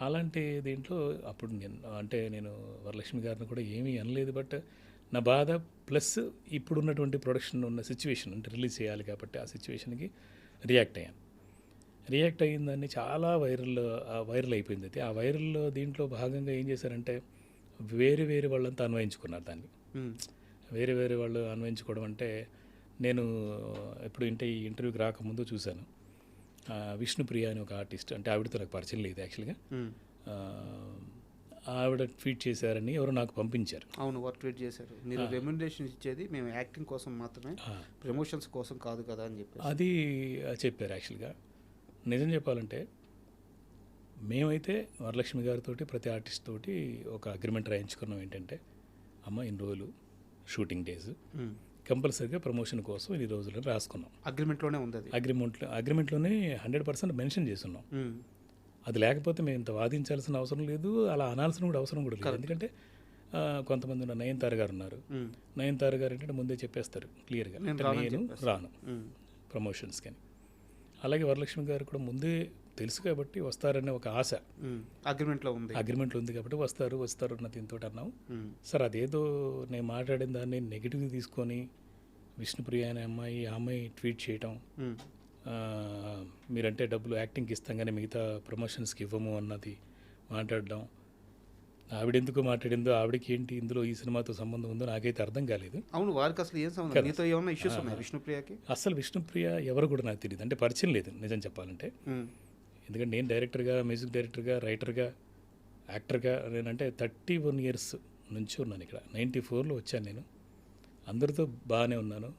అలాంటి దీంట్లో అప్పుడు నేను వరలక్ష్మి గారిని కూడా ఏమీ అనలేదు. బట్ నా బాధ ప్లస్ ఇప్పుడున్నటువంటి ప్రొడక్షన్ ఉన్న సిచ్యువేషన్ అంటే రిలీజ్ చేయాలి కాబట్టి ఆ సిచ్యువేషన్కి రియాక్ట్ అయ్యాను. రియాక్ట్ అయ్యిందని చాలా వైరల్ అయిపోయింది. అయితే ఆ వైరల్ దీంట్లో భాగంగా ఏం చేశారంటే వేరే వేరే వాళ్ళంతా అన్వయించుకున్నారు దాన్ని. ఉమ్, వేరే వేరే వాళ్ళు అన్వయించుకోవడం అంటే నేను ఎప్పుడు ఈ ఇంటర్వ్యూకి రాకముందు చూశాను. విష్ణుప్రియ అని ఒక ఆర్టిస్ట్, అంటే ఆవిడతో నాకు పరిచయం లేదు యాక్చువల్గా. ఉమ్. ఆవిడ ట్వీట్ చేశారని ఎవరు నాకు పంపించారు. అవును, వర్క్ ట్వీట్ చేశారు. మీరు రెమ్యునరేషన్ ఇచ్చేది మేము యాక్టింగ్ కోసం మాత్రమే, ప్రమోషన్స్ కోసం కాదు కదా అని చెప్పి అది చెప్పారు. యాక్చువల్గా నిజం చెప్పాలంటే మేమైతే వరలక్ష్మి గారితో ప్రతి ఆర్టిస్ట్ తోటి ఒక అగ్రిమెంట్ రాయించుకున్నాం. ఏంటంటే అమ్మ ఇన్ని రోజులు షూటింగ్ డేస్ కంపల్సరీగా ప్రమోషన్ కోసం ఇన్ని రోజులు రాసుకున్నాం. అగ్రిమెంట్లోనే ఉంది అది. అగ్రిమెంట్లోనే 100% మెన్షన్ చేస్తున్నాం. అది లేకపోతే మేము ఇంత వాదించాల్సిన అవసరం లేదు, అలా అనాల్సిన కూడా అవసరం కూడా లేదు. ఎందుకంటే కొంతమంది నయనతార గారు ఉన్నారు. నయనతార గారు ఏంటంటే ముందే చెప్పేస్తారు క్లియర్గా, నేను రాను ప్రమోషన్స్ కానీ. అలాగే వరలక్ష్మి గారు కూడా ముందే తెలుసు కాబట్టి వస్తారనే ఒక ఆశ అగ్రిమెంట్లో ఉంది కాబట్టి వస్తారు అన్న దీంతో అన్నాం. సార్ అదేదో నేను మాట్లాడిన దాన్ని నెగిటివ్గా తీసుకొని విష్ణుప్రియ అనే అమ్మాయి ట్వీట్ చేయటం, మీరంటే డబ్బులు యాక్టింగ్కి ఇస్తాం కానీ మిగతా ప్రమోషన్స్కి ఇవ్వము అన్నది మాట్లాడడం. ఆవిడెందుకు మాట్లాడిందో, ఆవిడకి ఏంటి ఇందులో ఈ సినిమాతో సంబంధం ఉందో నాకైతే అర్థం కాలేదు. అవును, వారికి అసలు ఏం సంబంధం? మీతో ఏమైనా ఇష్యూస్ ఉన్నాయి విష్ణుప్రియకి? అసలు విష్ణుప్రియ ఎవరు కూడా నాకు తెలియదు, అంటే పరిచయం లేదు నిజం చెప్పాలంటే. ఎందుకంటే నేను డైరెక్టర్గా, మ్యూజిక్ డైరెక్టర్గా, రైటర్గా, యాక్టర్గా నేనంటే 31 years నుంచి ఉన్నాను ఇక్కడ. 94లో వచ్చాను నేను. అందరితో బాగానే ఉన్నాను.